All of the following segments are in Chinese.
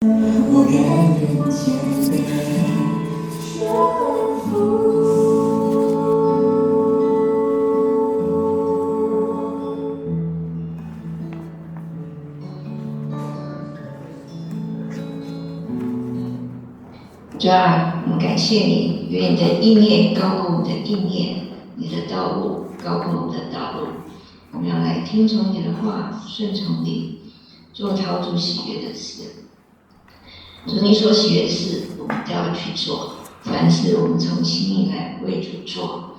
我愿人间被说服。主啊，我们感谢你，愿你的意念高过我们的意念，你的道路高过我们的道路。我们要来听从你的话，顺从你，做讨主喜悦的事。主你所喜悦的事，我们都要去做。凡事我们从心里来为主做，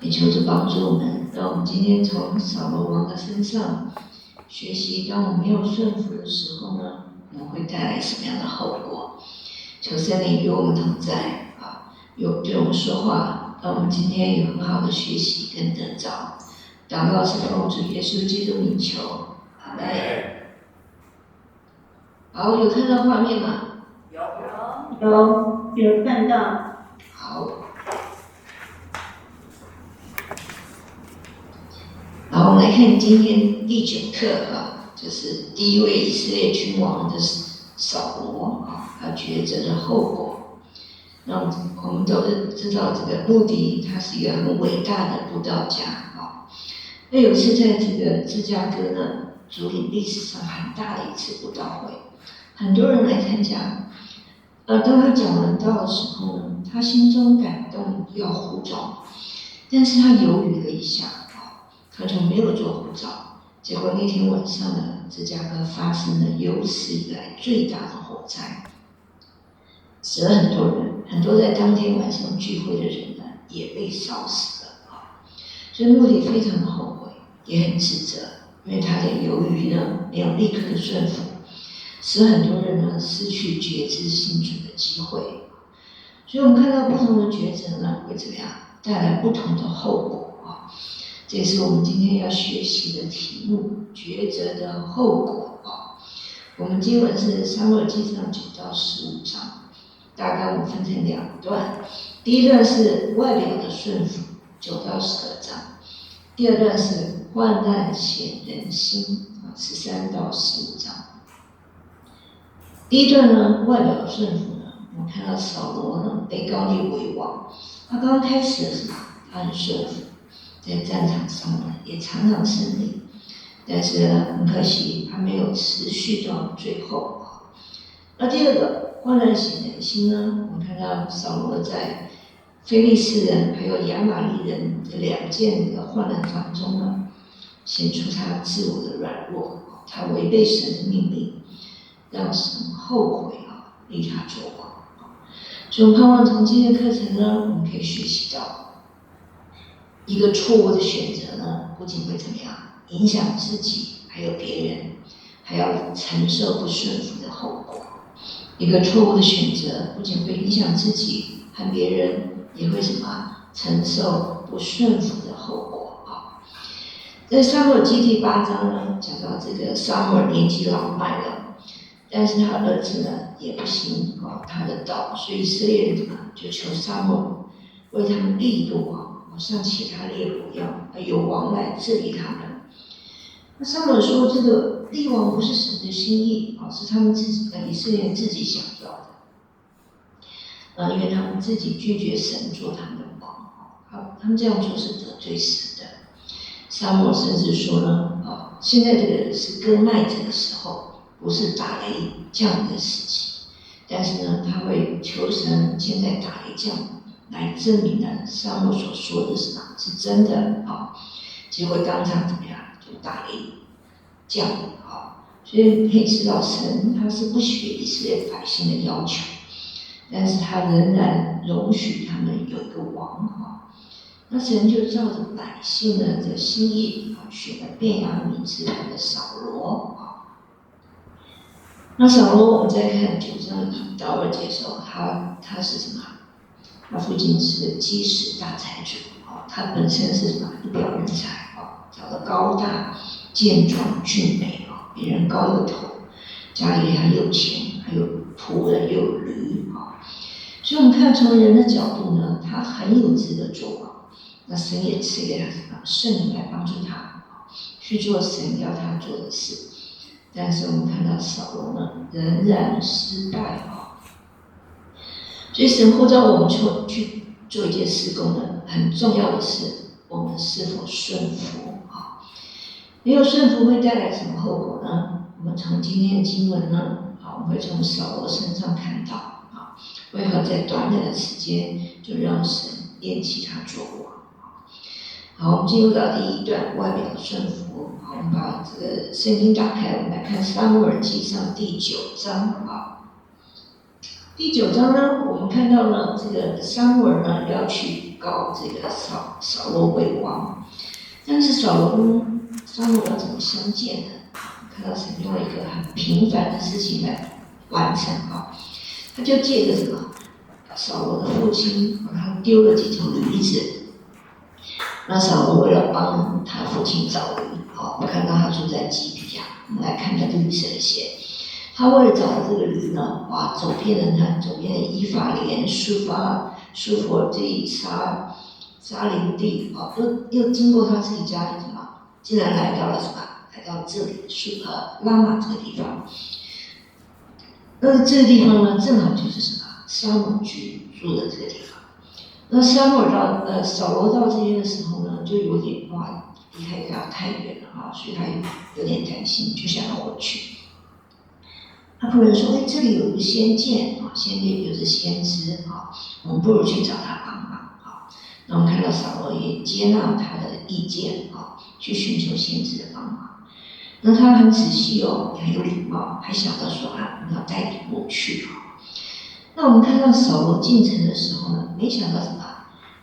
也求主帮助我们，让我们今天从扫罗王的身上学习，当我们没有顺服的时候呢，可能会带来什么样的后果？求圣灵与我们同在有对我们说话，让我们今天有很好的学习跟得着。祷告是奉主耶稣基督名求，阿门。好，有看到画面吗？有看到。好。好，我们来看今天第9课就是第一位以色列君王的扫罗他抉择的后果。那我们都知道这个穆迪他是一个很伟大的布道家那有一次在这个芝加哥呢，竹林历史上很大的一次布道会，很多人来参加。当他讲完道的时候呢，他心中感动要呼召，但是他犹豫了一下他就没有做呼召。结果那天晚上呢，芝加哥发生了有史以来最大的火灾，死了很多人，很多在当天晚上聚会的人呢也被烧死了所以穆迪非常的后悔，也很自责，因为他的犹豫呢没有立刻的顺服，使很多人呢失去觉知信主的机会。所以我们看到不同的抉择呢会怎么样，带来不同的后果这也是我们今天要学习的题目，抉择的后果我们经文是撒母耳记上9到15章，大概我们分成2段。第一段是外表的顺服，9到12章；第二段是患难显人心，13到15章。第一段呢，外表的顺服呢，我们看到扫罗呢被膏立为王，他刚开始的时候他很顺服，在战场上呢也常常胜利，但是呢很可惜他没有持续到最后那第二个患难显人心呢，我们看到扫罗在非利士人还有亚玛力人的2件的患难当中呢，显出他自我的软弱，他违背神的命令，让神后悔立他做王所以我们盼望从今天的课程呢，我们可以学习到一个错误的选择呢，不仅会怎么样影响自己还有别人，还要承受不顺服的后果。一个错误的选择不仅会影响自己和别人，也会什么承受不顺服的后果在撒母耳记第8章呢，讲到这个撒母耳年纪老迈了，但是他儿子呢也不行他的道，所以以色列人就求撒母耳为他们立一个王，像其他列国一样有王来治理他们。那撒母耳说，这个立王不是神的心意是他们自己以色列人自己想要的因为他们自己拒绝神做他们的王他们这样做是得罪神的。撒母耳甚至说呢现在这个是割麦子的时候，不是打雷降雨的时期，但是呢他会求神现在打雷降来证明呢撒母耳所说的是真的结果当场怎么样，就打雷降雨所以可以知道神他是不许以色列百姓的要求，但是他仍然容许他们有一个王那神就照着百姓的心意选了便雅悯支派的扫罗那扫罗我们再看9章1到2节的时候，他是什么？他父亲是个基石大财主他本身是什么？一表人才长得高大健壮俊美比人高1个头，家里很有钱，还有仆人又有驴所以我们看从人的角度呢，他很有资格做王。那神也赐给他什么圣灵来帮助他去做神要他做的事。但是我们看到扫罗呢，仍然失败啊。所以神呼召我们去做一件事工呢，很重要的是我们是否顺服啊？没有顺服会带来什么后果呢？我们从今天的经文呢，我们会从扫罗身上看到啊，为何在短短的时间就让神厌弃他做王。好，我们进入到第一段外表的顺服。好，我们把这个圣经打开，我们来看撒母耳记上第9章啊。第9章呢，我们看到呢，这个撒母耳呢要去告这个扫罗为王，但是扫罗跟撒母耳怎么相见呢？看到神用了一个很平凡的事情来完成啊，他就借着这个扫罗的父亲把他丢了几头驴子。那扫罗为了帮他父亲找驴，好，我们看到他住在基比亚，我们来看他律神线。他为了找这个驴呢，哇，走遍了以法莲、苏佛这一沙林地，又经过他自己家里什么，竟然来到了什么？来到这里拉玛这个地方。那这个地方呢，正好就是什么？撒母居住的这个地方。那撒母耳扫罗到这边的时候呢，就有点离开家太远了啊，所以他有点担心，就想要回去。他仆人说：“这里有一个仙剑啊，仙剑就是先知啊，我们不如去找他帮忙啊。”那我们看到扫罗也接纳他的意见啊，去寻求先知的帮忙。那他很仔细哦，也很有礼貌，还想到说我们要带礼物去啊。那我们看到扫罗进城的时候呢，没想到什么？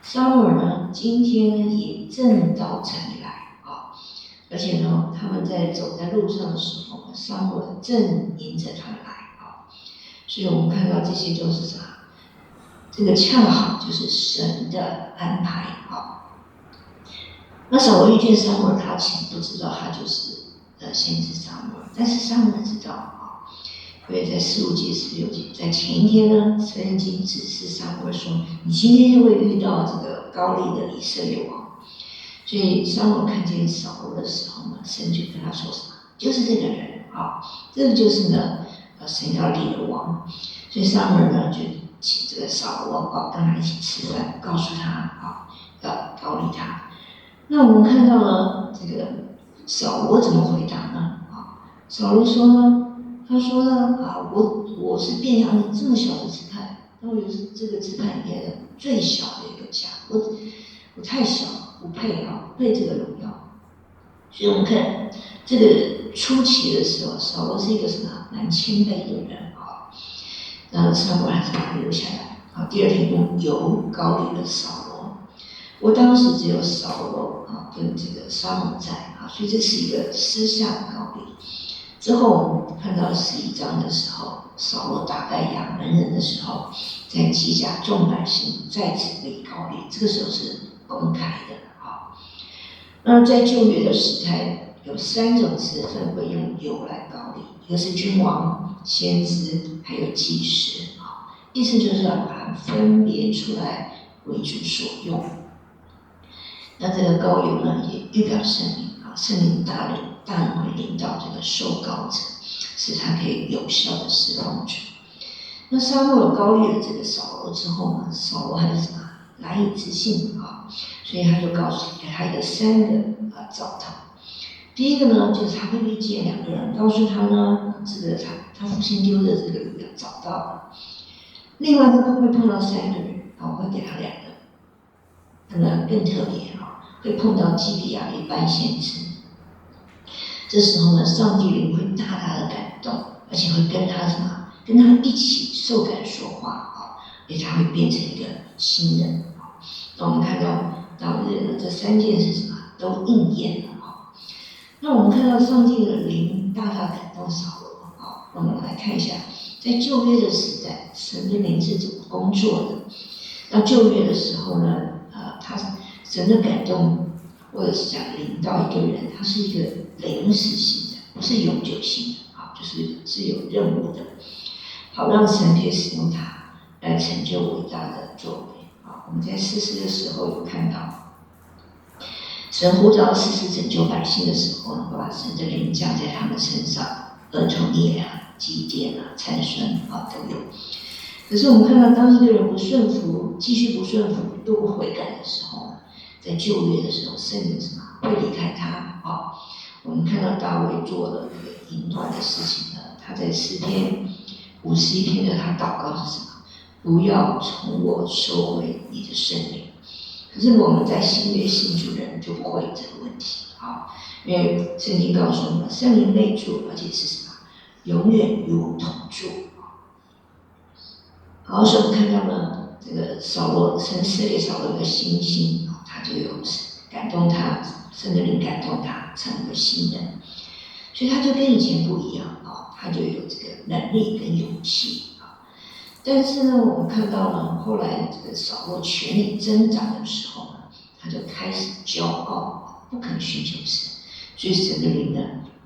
撒母耳呢，今天呢也正到城里来啊，而且呢，他们走在路上的时候，撒母耳正迎着他们来啊，所以我们看到这些都是啥？这个恰好就是神的安排啊。那扫罗遇见撒母耳，他其实不知道他就是先知撒母耳，但是撒母耳知道啊。所以在4节16节，在前一天呢，圣经指示撒母耳说：“你今天就会遇到这个高丽的以色列王。”所以撒母耳看见扫罗的时候呢，神就跟他说什么？就是这个人啊，这个就是呢，神要立的王。所以撒母耳呢就请这个扫罗跟他一起吃饭，告诉他要高丽他。那我们看到呢，这个扫罗怎么回答呢？扫罗说呢。他说呢，我是便雅悯这么小的支派，那我是这个支派里面的最小的一个家，我太小，不配这个荣耀。所以我们看这个初期的时候，扫罗是一个什么蛮谦卑的人啊，然后撒母耳还是把他留下来第二天用油膏立了扫罗。我当时只有扫罗跟这个撒母在所以这是一个私下的膏立。之后我们看到11章的时候，扫罗打败亚门人的时候，在基甲众百姓再次被膏立，这个时候是公开的那在旧约的时代，有3种职分会用油来膏立，一个是君王、先知，还有祭司意思就是要把它分别出来为主所用。那这个膏油呢，也预表圣灵圣灵大能会领导这个受膏者，使他可以有效的侍奉主。那撒母耳膏立了这个扫罗之后呢，扫罗还是什么难以置信所以他就给他一个3个兆头。第一个呢，就是他会遇见2个人，告诉他呢，这个他父亲丢的这个驴找到了。另外他会碰到3个人，我会给他2个，可能更特别会碰到基比亚的一般先知。这时候呢，上帝灵会大大的感动，而且会跟他一起受感说话而且他会变成一个新人那我们看到当日呢，这3件事什么都应验了那我们看到上帝的灵大大感动扫罗那我们来看一下，在旧约的时代，神的灵是怎么工作的？那旧约的时候呢，神的感动或者是讲领到一个人，他是一个临时性的，不是永久性的是有任务的，好让神可以使用他来成就伟大的作为我们在士师的时候有看到，神呼召士师拯救百姓的时候呢，会把神的灵降在他们身上俄陀涅啊、基甸啊、参孙啊都有。可是我们看到，当一个人不顺服，继续不顺服，又不悔改的时候呢，在旧约的时候，圣灵什么会离开他啊？我们看到大卫做了那个淫乱的事情呢，他在诗篇51篇的他祷告是什么？不要从我收回你的圣灵。可是我们在新约信主的人就不会有这个问题啊，因为圣经告诉我们，圣灵内住，而且是什么？永远与我们同住。好，所以我们看到呢，这个扫罗神设立扫罗的心性，他就有感动他，圣灵感动他，成为新人，所以他就跟以前不一样啊，他就有这个能力跟勇气啊。但是呢，我们看到呢，后来这个扫罗权力增长的时候呢，他就开始骄傲，不肯寻求神，所以神的灵呢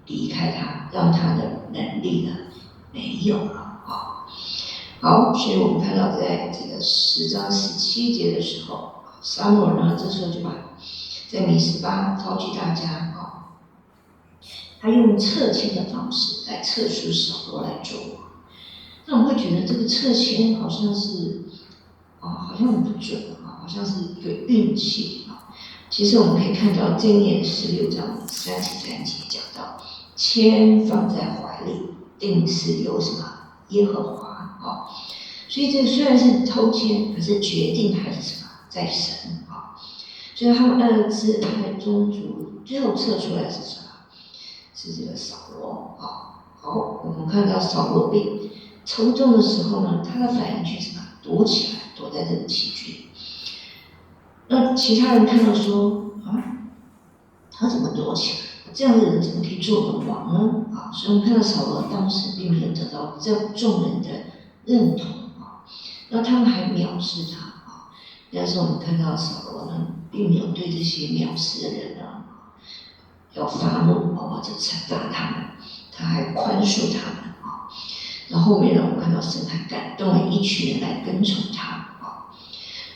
离开他，让他的能力呢没有了啊。好，所以我们看到在这个10章17节的时候，撒母耳呢这时候就把在米斯巴召集大家啊，他用撤迁的方式来撤除扫罗来做王。那我们会觉得这个撤迁好像是好像很不准啊，好像是一个运气啊。其实我们可以看到箴言16章33节讲到，签放在怀里，定是由什么耶和华啊。所以这个虽然是偷签，可是决定还是什么在神啊。所以他们2支他的宗族最后撤出来是什么？是这个扫罗啊。好，我们看到扫罗被抽中的时候呢，他的反应却什么？躲起来，躲在这个器具。那其他人看到说他怎么躲起来？这样的人怎么可以做我们王呢？啊，所以我们看到扫罗当时并没有得到这众人的认同啊，那他们还藐视他啊。但是我们看到扫罗呢，并没有对这些藐视的人呢要发怒或者惩罚他们，他还宽恕他们啊。然后后面呢，我们看到神还感动了一群人来跟从他啊。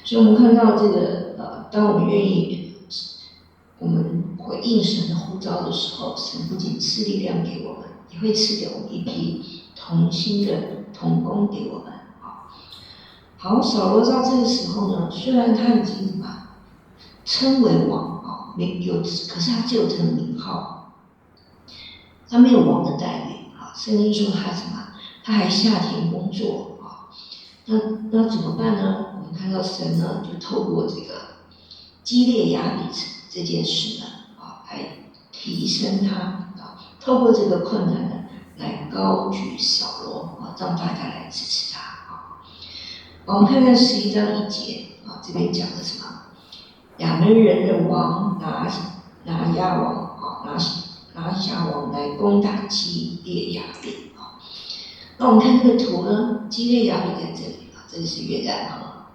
所以我们看到这个当我们愿意我们回应神的呼召的时候，神不仅赐力量给我们，也会赐给我们一批同心的同工给我们啊。好，扫罗到这个时候呢，虽然他已经什么称为王啊，可是他只有这个名号，他没有王的待遇啊。圣经说他什么？他还下田工作啊。那怎么办呢？我们看到神呢，就透过这个基列雅比这件事呢来提升他啊，透过这个困难呢来高举扫罗啊，让大家来支持他啊。我们看看11章1节啊，这边讲的什么？亚门人的王拿亚王啊，拿亚王来攻打基列雅比啊。那我们看这个图呢，基列雅比在这里啊，这里是约旦河，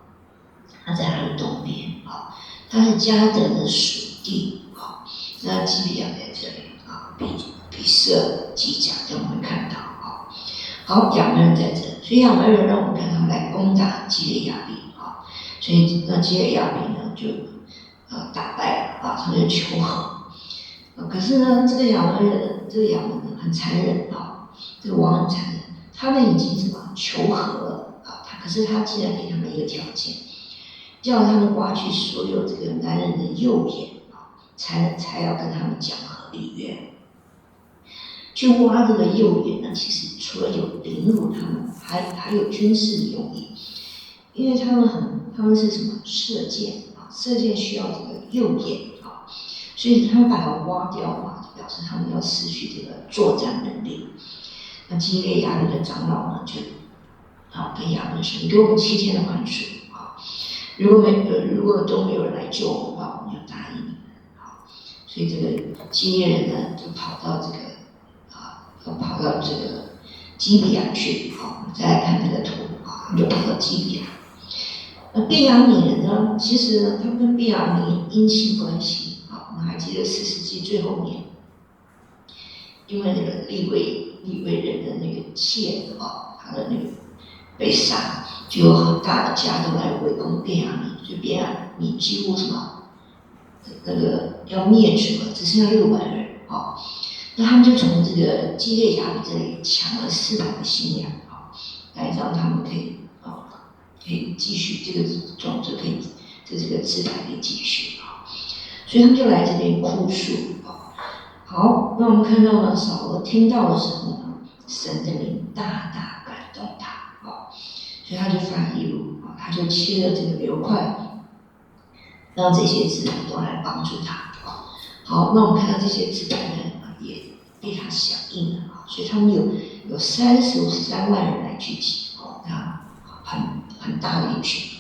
它在它的东边啊，它是迦得的属地啊。那基比亚在这里啊，比色基甲，这我们会看到啊。好，亚门人在这，所以亚门人让我们看他们来攻打基列雅比啊，所以那基列雅比呢就打败了啊，他们就求和。可是呢，这个亚门人很残忍啊，这个王很残忍，他们已经什么求和了啊，可是他竟然给他们一个条件，叫他们挖去所有这个男人的右眼啊，才要跟他们讲和立约。去挖这个右眼呢，其实除了有凌辱他们，还有军事的用意，因为他们是什么射箭啊，射箭需要这个右眼啊，所以他们把它挖掉啊，就表示他们要失去这个作战能力。那基列雅比的长老呢，就跟亚门说：“你给我们7天的宽恕啊，如果都没有人来救我们的话，我们就答应你们啊。”所以这个基列人呢，就跑到这个基比亚去啊。我们再来看这个图啊，他们就跑到基比亚。那便雅悯人呢，其实呢，他们跟便雅悯姻亲关系啊。我们还记得4世纪最后面，因为那个利未人的那个妾啊，他的那个被杀，就有很大的家都来围攻便雅悯，所以便雅悯几乎什么那个要灭绝了，只剩下600人啊。那他们就从这个基列雅比这里抢了400个新娘来让他们可以继续这个种子可以这个支派可以继续所以他们就来这边哭诉好，那我们看到呢，扫罗听到的时候呢，神的灵大大感动他所以他就发义怒他就切了这个牛块，让这些支派都来帮助他好，那我们看到这些支派呢也被他响应了所以他们有33万人来聚集那很大的一群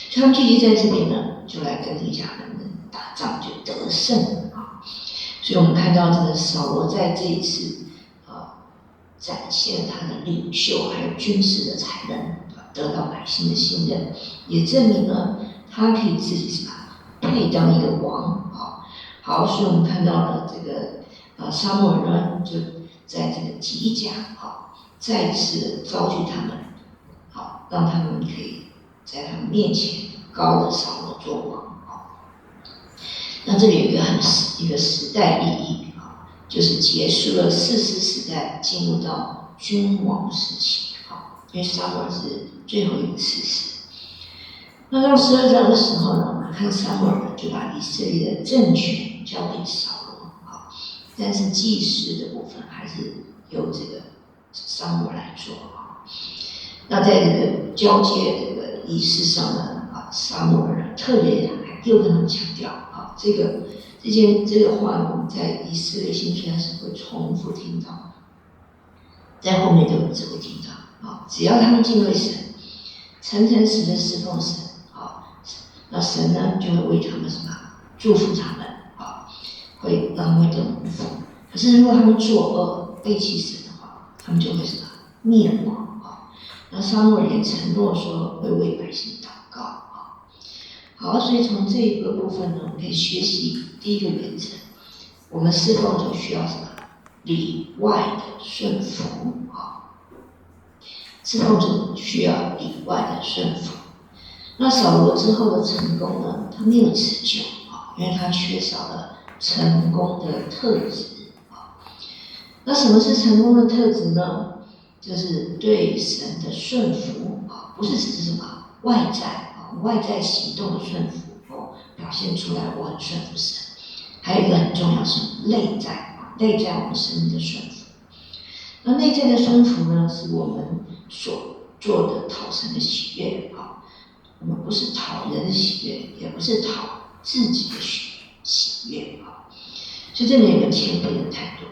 所以他们聚集在这边呢，就来跟利甲人打仗，就得胜所以我们看到这个扫罗在这一次展现他的领袖还有军事的才能，得到百姓的信任，也证明了他可以自己什么配当一个王好，所以我们看到了这个撒母耳呢，就在这个吉甲再次召集他们让他们可以在他们面前高的扫罗做王那这里有一个时代意义就是结束了士师时代，进入到君王时期因为撒母耳是最后一个士师。那到12章的时候呢，我们看撒母耳就把以色列的政权交给扫罗但是祭司的部分还是由这个撒母耳来做那在这个交接这个仪式上呢撒母耳特别还又跟他们强调这个话呢，我们在以色列新宣是会重复听到，在后面都一直会听到只要他们敬畏神，诚实的侍奉神那神呢就会为他们什么祝福他们会让他们得蒙福。可是如果他们作恶背弃神的话，他们就会什么灭亡那撒母耳也承诺说会为百姓祷告好，所以从这一个部分呢，我们可以学习第一个原则，我们侍奉者需要什么？里外的顺服侍奉者需要里外的顺服。那扫罗之后的成功呢，他没有持久因为他缺少了成功的特质那什么是成功的特质呢？就是对神的顺服不是只是什么外在行动的顺服表现出来我很顺服神，还有一个很重要是内在我们生命的顺服。那内在的顺服呢，是我们所做的讨神的喜悦我们不是讨人的喜悦，也不是讨自己的喜悦所以这里有个谦卑的态度。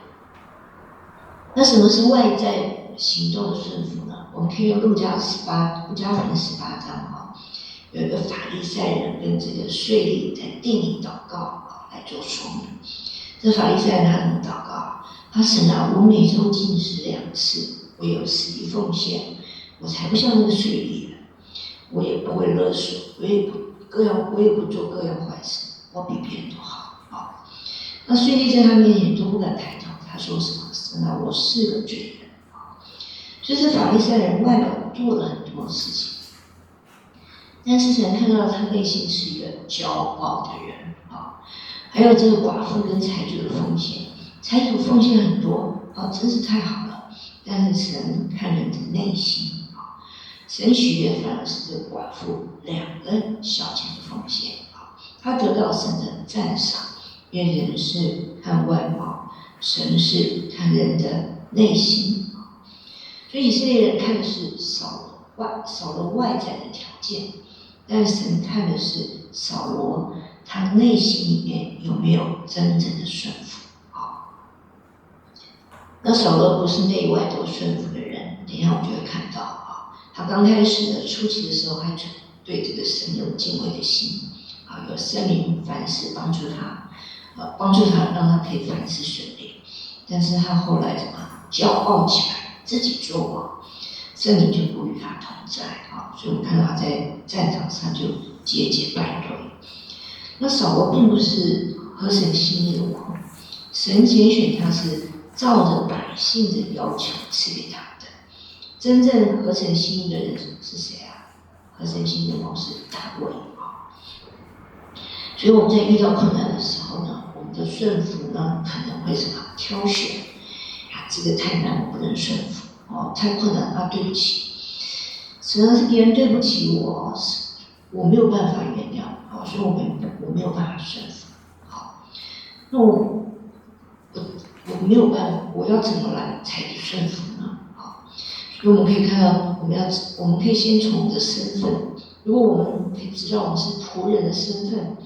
那什么是外在行动的顺服呢？我们可以用路加福音18章有一个法利赛人跟这个税吏在殿里祷告来做说明。这法利赛人他怎么祷告？他神我每周禁食2次，我有10亿奉献，我才不像那个税吏人，我也不会勒索，我也不做各样坏事，我比别人都好那税吏在他面前都不敢抬头，他说什么？神我是个罪人所以这法利赛人外表做了很多事情，但是神看到他内心是一个骄傲的人还有这个寡妇跟财主的奉献，财主奉献很多真是太好了，但是神看人的内心神喜悦反而是这个寡妇2个小钱的奉献他得到神的赞赏，因为人是看外貌，神是看人的内心所以以色列人看的是扫罗外在的条件，但神看的是扫罗他内心里面有没有真正的顺服那扫罗不是内外都顺服的人，等一下我们就会看到他刚开始的初期的时候，还对这个神有敬畏的心有圣灵凡事帮助他让他可以凡事顺利。但是他后来怎么骄傲起来，自己做王，圣灵就不与他同在所以我们看到他在战场上就节节败退。那扫罗并不是合神心意的王，神拣选他是照着百姓的要求赐给他的。真正合神心意的人是谁合神心意的王是大卫所以我们在遇到困难的时候呢，我们的顺服呢，可能会什么挑选啊，这个太难，我不能顺服哦，太困难啊，对不起。实际上是别人对不起我，我没有办法原谅啊，所以我没有办法顺服。好，那我没有办法，我要怎么来才顺服呢？好，所以我们可以看到，我们可以先从我们的身份，如果我们可以知道我们是仆人的身份，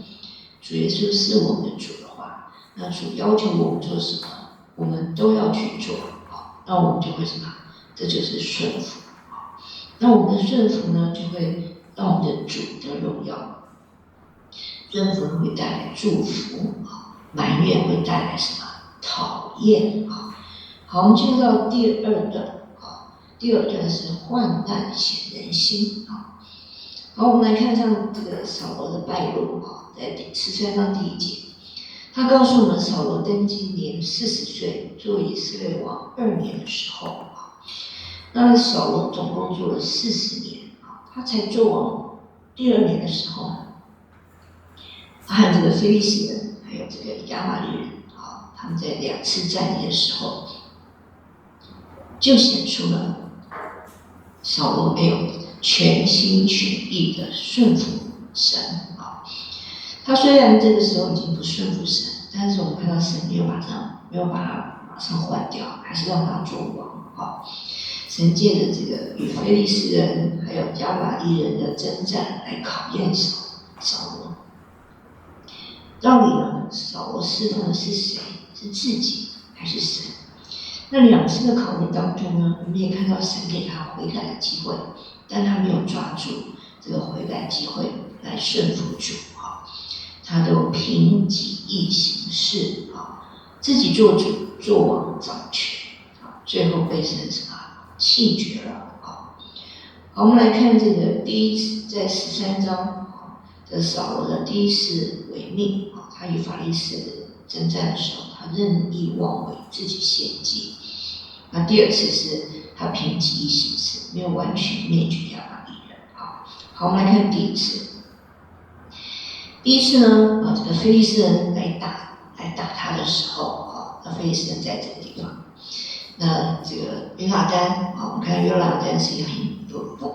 主耶稣是我们的主的话，那主要求我们做什么，我们都要去做。好，那我们就会什么？这就是顺服。好，那我们的顺服呢，就会让我们的主得荣耀。顺服会带来祝福，埋怨会带来什么？讨厌。好，我们进入到第二段。第二段是患难显人心。好，我们来看上这个扫罗的败落。在第13章第1节，他告诉我们，扫罗登基年40岁，做以色列王2年的时候，那扫罗总共做了40年，他才做王第2年的时候，他和这个非利士人还有这个亚玛力人，他们在2次战役的时候，就显出了扫罗没有全心全意的顺服神。他虽然这个时候已经不顺服神，但是我们看到神没有把他马上换掉，还是让他做王。神借着这个与非利士人还有亚玛力人的征战来考验扫罗。到底呢，扫罗侍奉的是谁？是自己还是神？那2次的考验当中呢，我们也看到神给他悔改的机会，但他没有抓住这个悔改机会来顺服主。他都凭己意行事，自己做主做王掌权，最后被神什么弃绝了。好，我们来看这个第一次在13章，这扫罗的第一次违命，他与法利士人征战的时候，他任意妄为，自己献祭。那第2次是他凭己意行事，没有完全灭绝亚玛力人。好，我们来看第1次。第1次呢，这个非利士人来打他的时候，那非利士人在这个地方，那这个约拿单，我们看约拿单是一个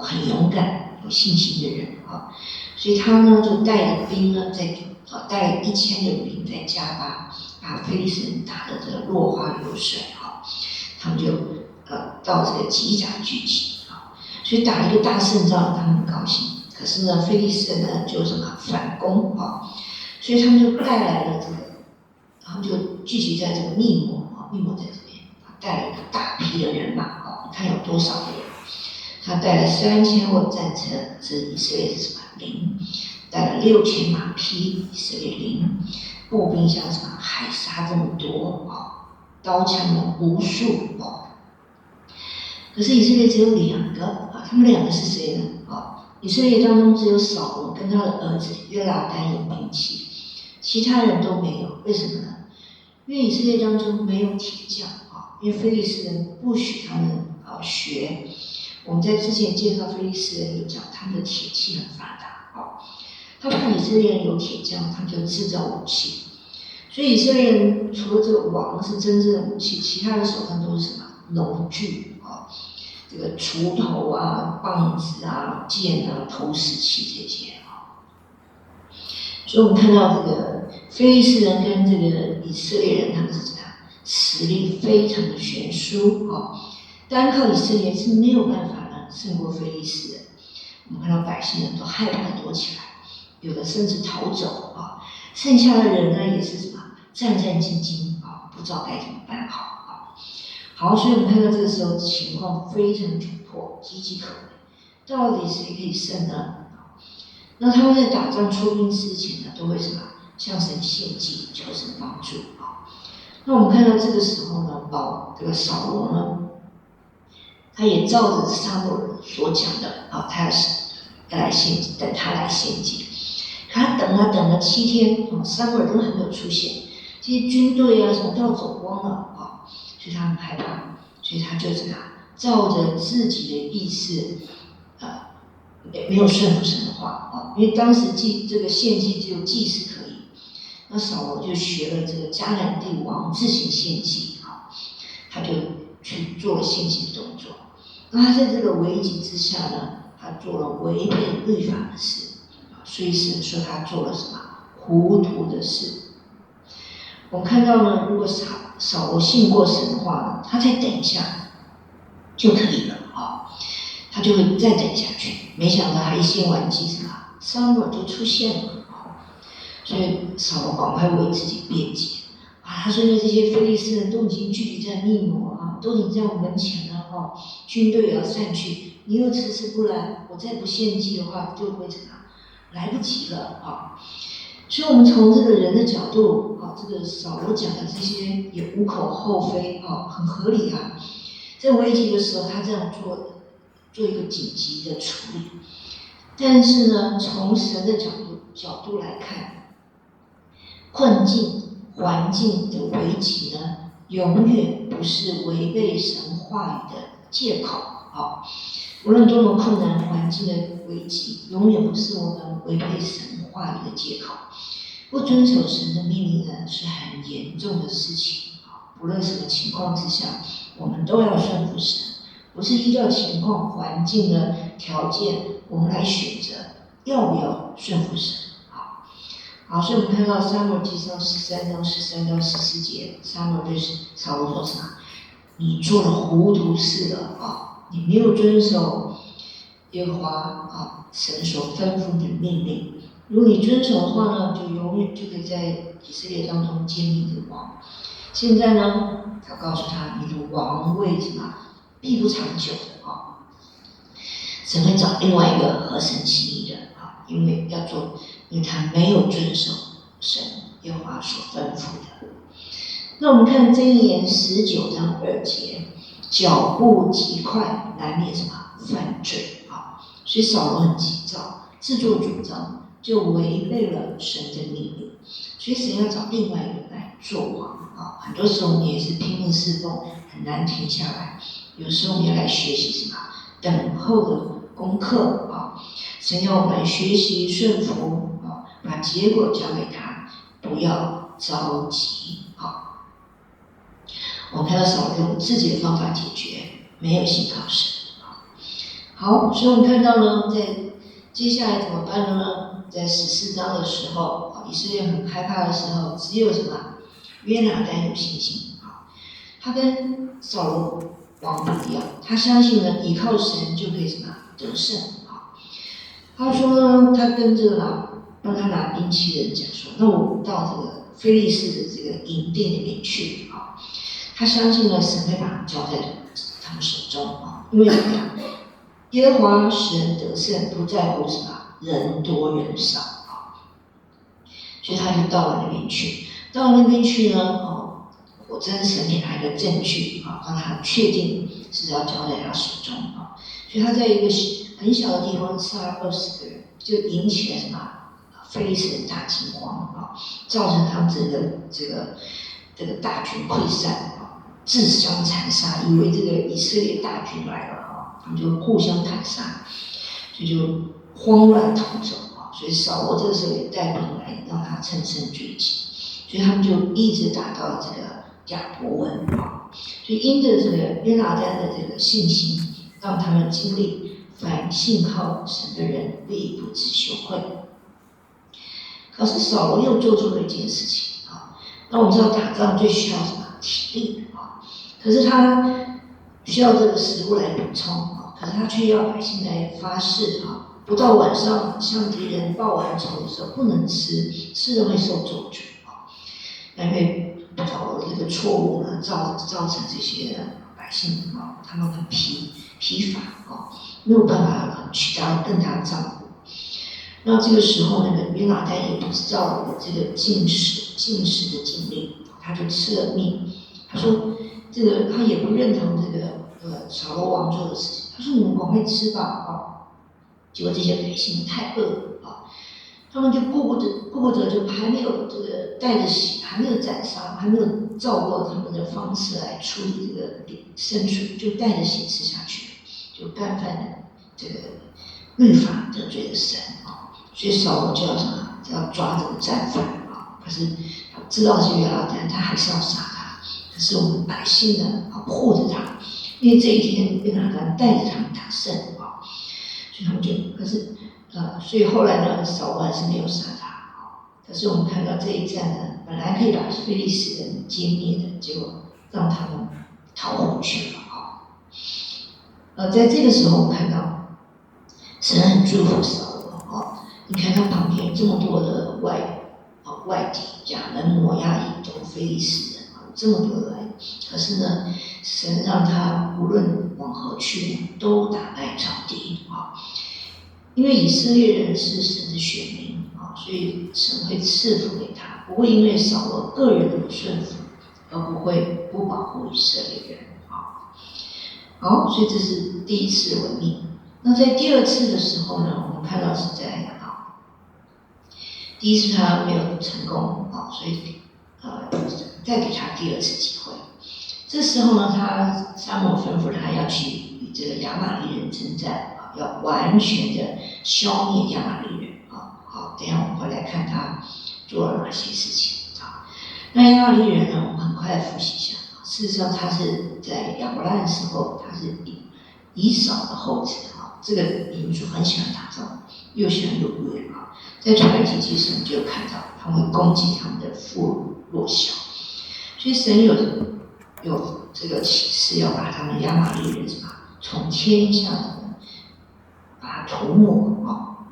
很勇敢、有信心的人，所以他呢就带着兵呢，带了1000的兵在加巴，把非利士人打得这个落花流水，他们就到这个吉甲聚集，所以打了一个大胜仗，他们很高兴。可是呢，非利士人呢就什么反攻，所以他们就带来了这个，然后就聚集在这个密抹在这边，带了一个大批的人马，你看有多少人？他带了3000辆战车，是以色列是什么0，带了6000马匹，以色列0，步兵像什么海沙这么多，刀枪呢无数，可是以色列只有2个，他们2个是谁呢？以色列当中只有扫罗跟他的儿子约拿单有兵器，其他人都没有。为什么呢？因为以色列当中没有铁匠，因为非利士人不许他们学。我们在之前介绍非利士人有讲，他们的铁器很发达，他们以色列人有铁匠，他们就制造武器。所以以色列人除了这个王是真正的武器，其他的手上都是什么农具，这个锄头啊、棒子啊、剑啊、投石器这些。所以我们看到这个非利士人跟这个以色列人，他们是怎么样？实力非常的悬殊，单靠以色列是没有办法呢胜过非利士人。我们看到百姓人都害怕的躲起来，有的甚至逃走，剩下的人呢也是什么战战兢兢，不知道该怎么办好。好，所以我们看到这个时候情况非常窘迫，岌岌可危，到底谁可以胜呢？那他们在打仗出兵之前呢，都会什么向神献祭，求神帮助。那我们看到这个时候呢，这个扫罗呢，他也照着撒母耳所讲的，他要来献祭，等他来献祭。可他等了7天，撒母耳都还没有出现，这些军队啊什么都要走光了，所以他很害怕，所以他就怎么样，照着自己的意思，没有顺服神的话，因为当时这个献祭只有祭司可以，那扫罗就学了这个迦南地王自行献祭啊，他就去做了献祭的动作。那他在这个危急之下呢，他做了违背律法的事啊，所以神说他做了什么糊涂的事。我们看到呢，如果扫罗信过神的话呢，他再等一下就可以了啊，他就会再等下去。没想到他一献完祭什么，撒母耳就出现了啊，所以扫罗赶快为自己辩解啊，他说呢，这些非利士人都已经聚集在密抹啊，都已经在我门前了啊，军队也要散去，你又迟迟不来，我再不献祭的话，就会怎么样？来不及了啊。所以，我们从这个人的角度啊，这个扫罗讲的这些也无可厚非啊，很合理啊。在危急的时候，他这样做一个紧急的处理。但是呢，从神的角度来看，困境环境的危急呢，永远不是违背神话语的借口啊。无论多么困难环境的危机，永远不是我们违背神话语的借口。不遵守神的命令呢，是很严重的事情啊！不论什么情况之下，我们都要顺服神，不是依照情况、环境的条件，我们来选择要不要顺服神。好，所以我们看到撒母耳记上13章13到14节，撒母耳对扫罗说什么？你做了糊涂事了啊！你没有遵守耶和华啊神所吩咐的命令。如果你遵守的话呢，就永远就可以在以色列当中建立一个王。现在呢，他告诉他，你的王位什么必不长久的啊，神会找另外一个合神心意的啊，因为他没有遵守神耶和华所吩咐的。那我们看箴言19章2节，脚步极快，难免什么犯罪啊，所以扫罗很急躁，自作主张。就违背了神的命令，所以神要找另外一个人来做王啊。很多时候我们也是拼命侍奉，很难停下来。有时候我们要来学习什么？等候的功课啊。神要我们来学习顺服啊，把结果交给他，不要着急啊。我们看到扫罗用自己的方法解决，没有信靠神啊。好，所以我们看到呢，在接下来怎么办呢？在14章的时候，以色列很害怕的时候，只有什么约拿单有信心啊。他跟扫罗王不一样，他相信呢，依靠神就可以什么得胜啊。他说呢，他跟这个让他拿兵器的人讲说，那我们到这个非利士的这个营地里面去啊。他相信呢，神会把他交在他们手中啊，因为怎么样？耶和华使人得胜，不在乎什么人多人少啊，所以他就到了那边去。到了那边去呢，果真神给他一个证据啊，让他确定是要交在他手中啊。所以他在一个很小的地方杀了20个人，就引起了什么非利士人大惊慌啊，造成他们这个大军溃散啊，自相残杀，以为这个以色列大军来了啊，他们就互相砍杀，所以就慌乱逃走啊。所以扫罗这个时候也带兵来，让他乘胜追击，所以他们就一直打到这个亚伯文啊。所以因着这个约拿单的这个信心，让他们经历凡信靠神的人必不致羞愧。可是扫罗又做出了一件事情啊，那我们知道打仗最需要什么？体力啊。可是他需要这个食物来补充啊，可是他却要百姓来发誓啊，不到晚上向敌人报完仇的时候不能吃，吃了会受咒诅啊。因为扫罗这个错误呢，造成这些百姓啊，他们很疲乏啊，没有办法取得更大的丈夫。那这个时候，那个约拿单也不知道这个禁食的禁令，他就吃了命。他说，这个他也不认同这个扫罗王做的事情。他说：“你们赶快吃吧啊！”结果这些百姓太饿了啊，他们就顾不得就还没有这个带着血，还没有斩杀，还没有照过他们的方式来处理这个牲畜，就带着血吃下去，就干犯了这个律法得罪了神啊。所以扫罗就要什么？就要抓这个战犯啊，可是他知道是约拉丹，他还是要杀他。可是我们百姓呢，护着他，因为这一天约拉丹带着他们打胜啊，所以他们就可是所以后来呢，扫罗还是没有杀他啊。可是我们看到这一战呢，本来可以把非利士人歼灭的，结果让他们逃回去了啊。在这个时候，我们看到神很祝福扫罗啊。你看他旁边有这么多的外敌，亚门、摩押、以东、非利士人啊，这么多的来，可是呢，神让他无论往何去呢，都打败仇敌啊。因为以色列人是神的选民啊，所以神会赐福给他，不会因为扫罗个人的不顺服而不保护以色列人啊。好，所以这是第一次文明。那在第二次的时候呢，我们看到是在第一次他没有成功啊，所以再给他第二次机会。这时候呢，撒母耳吩咐他要去与这个亚玛力人征战啊，要完全的消灭亚玛力人啊。好，等一下我们会来看他做了哪些事情啊。那亚玛力人呢，我们很快复习一下。事实上，他是在亚伯拉罕的时候，他是以扫的后子啊。这个民族很喜欢打仗，又喜欢掳掠啊。在出埃及记上就有看到，他们会攻击他们的妇弱小，所以神有这个启示，要把他们亚玛力人什么从天下把它涂抹啊。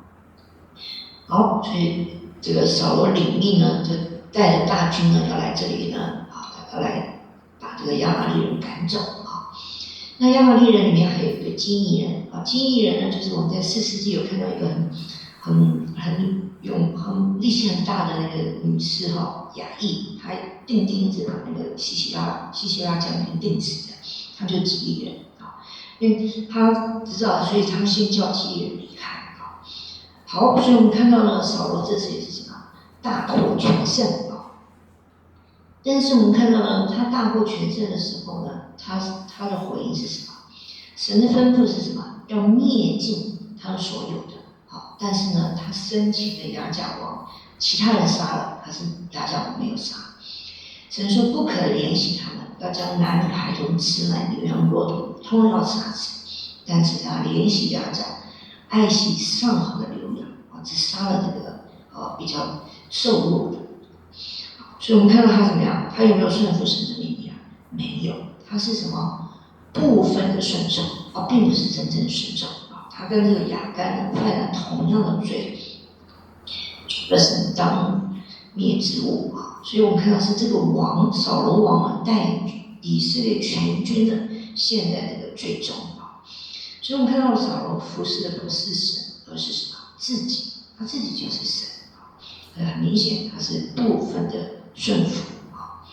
好，所以这个扫罗领命呢，就带着大军呢要来这里呢要来把这个亚玛力人赶走啊。那亚玛力人里面还有一个基尼人啊，基尼人呢就是我们在4世纪有看到一个很力气很大的那个女士雅意，她钉钉子把那个西西拉将军钉死的，她就是基利人啊，因为她知道，所以他们先叫基利人离开啊。好，所以我们看到呢，扫罗这次也是什么大获全胜啊。但是我们看到呢，他大获全胜的时候呢，他的回应是什么？神的吩咐是什么？要灭尽他们所有的。但是呢，他生前的亚甲王，其他人杀了，可是亚甲王没有杀。神说不可怜惜他们，要将男女孩童、吃奶、牛羊、骆驼，通通要杀死。但是他怜惜亚甲，爱惜上好的牛羊啊，只杀了这个比较瘦弱的。所以我们看到他怎么样？他有没有顺服神的命令啊？没有，他是什么部分的顺从啊，并不是真正顺从。他跟这个亚干犯了同样的罪，把神当灭之物啊！所以我们看到是这个扫罗王带以色列全军的陷在这个罪中啊！所以我们看到扫罗服侍的不是神，而是什么？自己，他自己就是神啊！很明显，他是部分的顺服啊！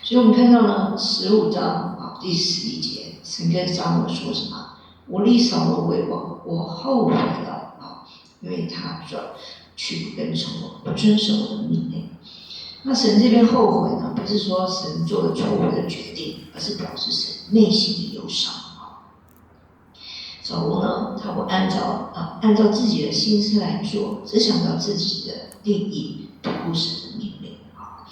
所以我们看到呢，15章第11节，神跟撒母耳说什么？我立扫罗为王，我后悔了啊，因为他说去不跟从我，不遵守我的命令。那神这边后悔呢，不是说神做了错误的决定，而是表示神内心的忧伤啊。扫罗呢，他不按照自己的心思来做，只想到自己的利益，不顾神的命令啊。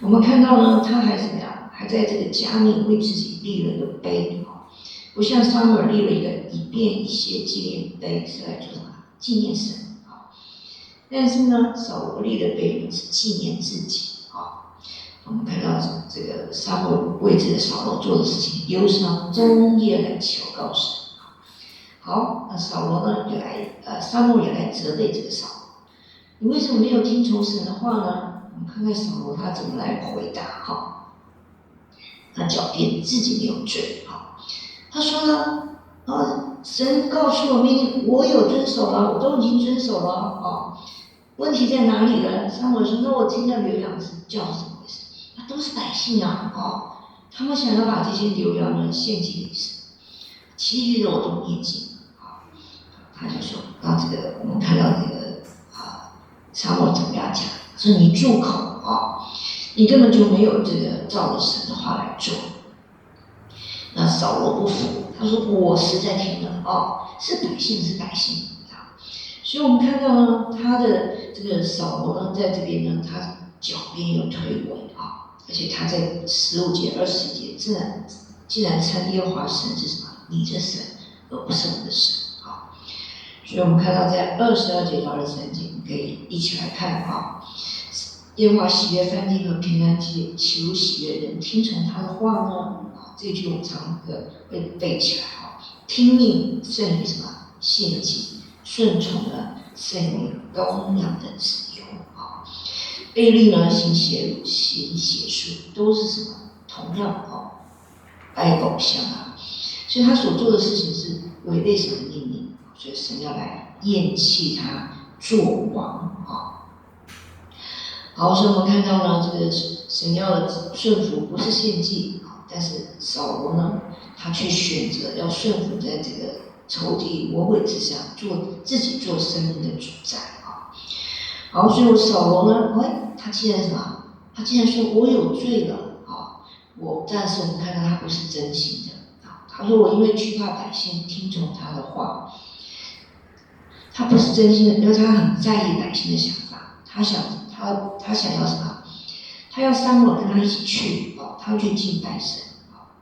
我们看到呢，他还怎么样？还在这个加密为自己立了一个碑啊。不像撒母耳立了一个以便以谢纪念碑，是来做什么？纪念神啊。但是呢，扫罗立的碑呢是纪念自己啊。我们看到这个撒母耳为这个扫罗做的事情忧伤，终夜来求告神。好，那扫罗呢撒母耳也来责备这个扫罗，你为什么没有听从神的话呢？我们看看扫罗他怎么来回答哈。他狡辩自己没有罪啊。他说呢，神告诉我命令，我有遵守了，我都已经遵守了啊。问题在哪里呢？撒母耳说，那我听到牛羊是叫是怎么回事？那都是百姓啊，他们想要把这些牛羊呢献祭给神，其余的我都灭尽啊。他就说，这个我们看到这个撒母耳怎么样讲？说你住口啊，你根本就没有这个照着神的话来做。那扫罗不服，他说我实在听了是百姓啊。所以我们看到呢，他的这个扫罗呢，在这边呢，他脚边有推诿啊，而且他在15节、20节竟然称耶和华神是什么？你的神，而不是我的神啊。所以我们看到在22节到23节，可以一起来看啊。耶和华喜悦燔祭和平安祭，岂如喜悦人听从他的话呢？啊，这句我们常会背起来啊。听命胜于什么？献祭，顺从呢胜于公羊的脂油啊。悖逆呢行邪术，都是什么？同样啊，拜偶像啊。所以他所做的事情是违背神的命令，所以神要来厌弃他做王啊。好，所以我们看到呢，这个神要的顺服不是献祭啊，但是扫罗呢，他却选择要顺服在这个仇敌魔鬼之下，自己做生命的主宰啊。好，所以扫罗呢，他既然什么？他既然说我有罪了啊，但是我们看到他不是真心的啊。他说我因为惧怕百姓，听从他的话，他不是真心的，因为他很在意百姓的想法，他想要什么？他要撒母耳跟他一起去啊，他要去敬拜神啊。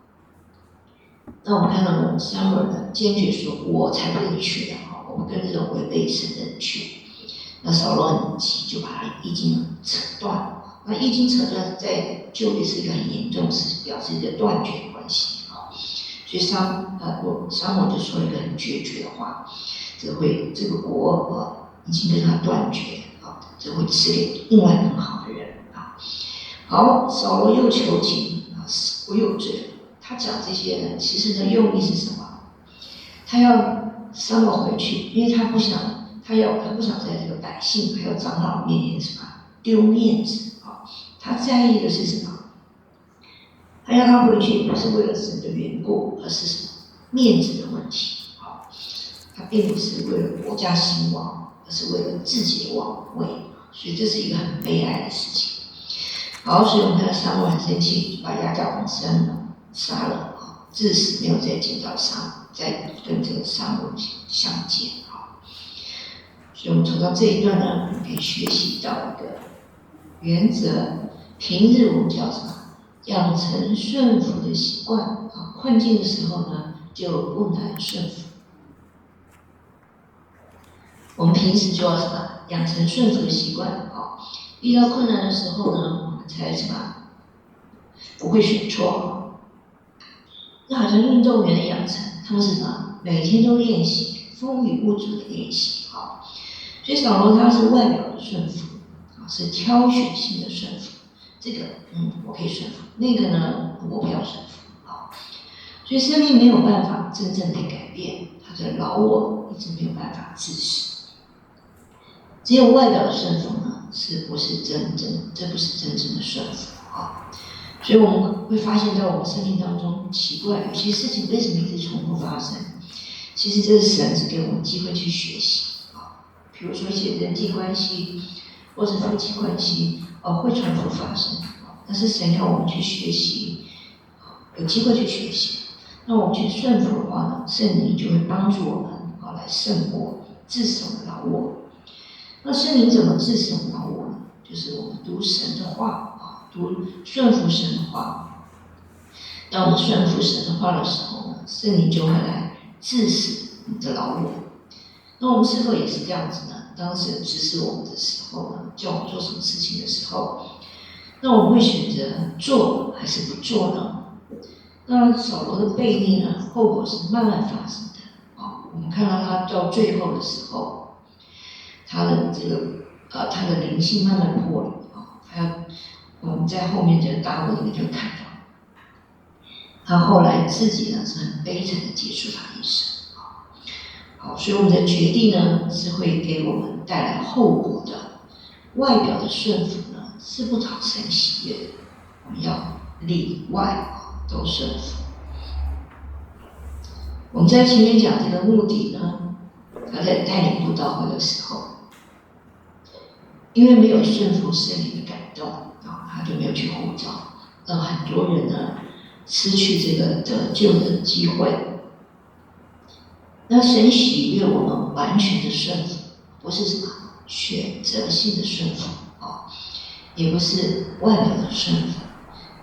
那我们看到呢，撒母耳呢坚决说：“我才不跟你去的啊，我不跟这种违背神的人去。”那扫罗很急，就把他衣襟扯断了。那衣襟扯断在旧约是一个很严重的事情，表示一个断绝的关系啊。所以撒母耳就说了一个很决绝的话：“这个国已经跟他断绝。”这会赐给另外更好的人啊。好，扫罗又求情啊，我有罪。他讲这些呢，其实的用意是什么？他要撒母耳回去，因为他不想在这个百姓还有长老面前什么丢面子啊。他在意的是什么？他要他回去，不是为了神的缘故，而是什么面子的问题啊。他并不是为了国家兴亡，而是为了自己的王位。所以这是一个很悲哀的事情。好，所以我们看到撒母耳很生气，就把亚甲王杀了啊，至死没有再跟这个撒母耳相见啊。所以我们从到这一段呢，我们可以学习到一个原则：平日我们叫什么？养成顺服的习惯啊，困境的时候呢，就不难顺服。我们平时就要什么？养成顺服的习惯啊！遇到困难的时候呢，我们才什么？不会选错。那好像运动员的养成，他们是什么？每天都练习，风雨无阻的练习啊！所以扫罗他是外表的顺服啊，是挑选性的顺服。这个我可以顺服，那个呢我不要顺服啊！所以生命没有办法真正的改变，他的老我一直没有办法自死。只有外表的顺服呢，这不是真正的顺服啊！所以我们会发现，在我们生命当中，奇怪，有些事情为什么一直重复发生？其实这是神是给我们机会去学习啊。比如说一些人际关系，或者夫妻关系，会重复发生啊。但是神要我们去学习，有机会去学习。那我们去顺服的话呢，圣灵就会帮助我们来胜过治死我们的老我。那圣灵怎么治死我们老我呢？就是我们读神的话啊，顺服神的话。当我们顺服神的话的时候呢，圣灵就会来治死你的老我。那我们是否也是这样子呢？当神指使我们的时候呢，叫我们做什么事情的时候，那我们会选择做还是不做呢？那扫罗的悖逆呢，后果是慢慢发生的啊。我们看到他到最后的时候，他的灵性慢慢破了啊。我们在后面这个大卫里面就看到，他后来自己呢是很悲惨的结束他一生啊。好，所以我们的决定呢是会给我们带来后果的。外表的顺服呢是不讨神喜悦的，我们要里外都顺服。我们在前面讲这个目的呢，他在带领布道会的时候，因为没有顺服圣灵的感动啊，他就没有去呼召，让很多人呢失去这个得救的机会。那神喜悦我们完全的顺服，不是什么选择性的顺服啊。也不是外表的顺服，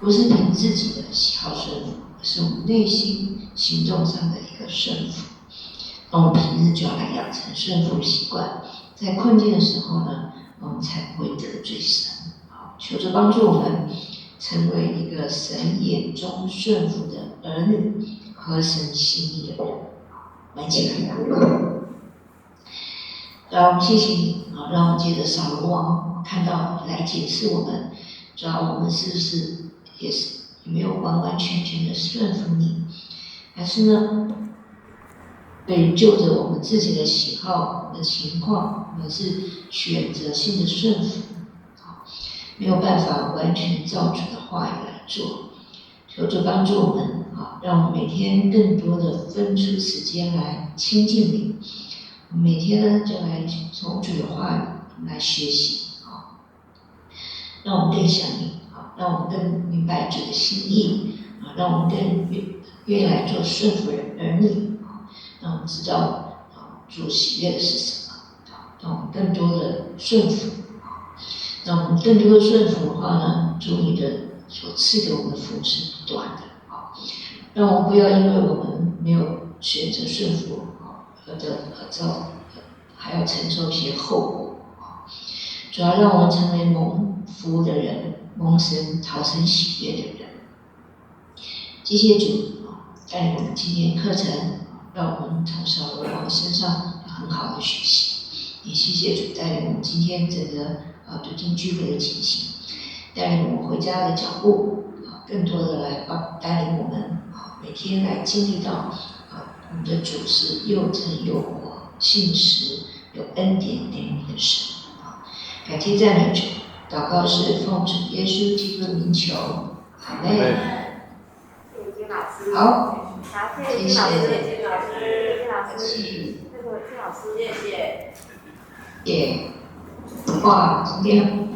不是凭自己的喜好顺服，而是我们内心行动上的一个顺服。那我们平日就要来养成顺服习惯，在困境的时候呢，我们才不会得罪神。好，求主帮助我们成为一个神眼中顺服的儿女，合神心意的人。我们一起来祷告。主啊，我们谢谢你啊，让我们借着扫罗王看到来检视我们，主啊，我们是不是也没有完完全全的顺服你，还是呢？对，就着我们自己的喜好、我们的情况，我们是选择性的顺服，没有办法完全照主的话语来做。求主帮助我们让我们每天更多的分出时间来亲近你。每天呢，就来从主的话语来学习让我们更想你让我们更明白主的心意让我们更越来做顺服人儿女。让我们知道主喜悦的是什么，让我们更多的顺服。让我们更多的顺服的话呢，主你的所赐给我们的福是不断的让我们不要因为我们没有选择顺服还要承受一些后果主要让我们成为蒙福的人，蒙神讨神喜悦的人。谢谢主带领我们今天课程。让我们从扫罗王身上有很好的学习，也谢谢主带领我们今天整个读经聚会的进行，带领我们回家的脚步更多的来带领我们每天来经历到我们的主是又真又活、信实、有恩典怜悯的神感谢赞美主，祷告是奉主耶稣基督的名求，阿们。好。谢谢，哇，今天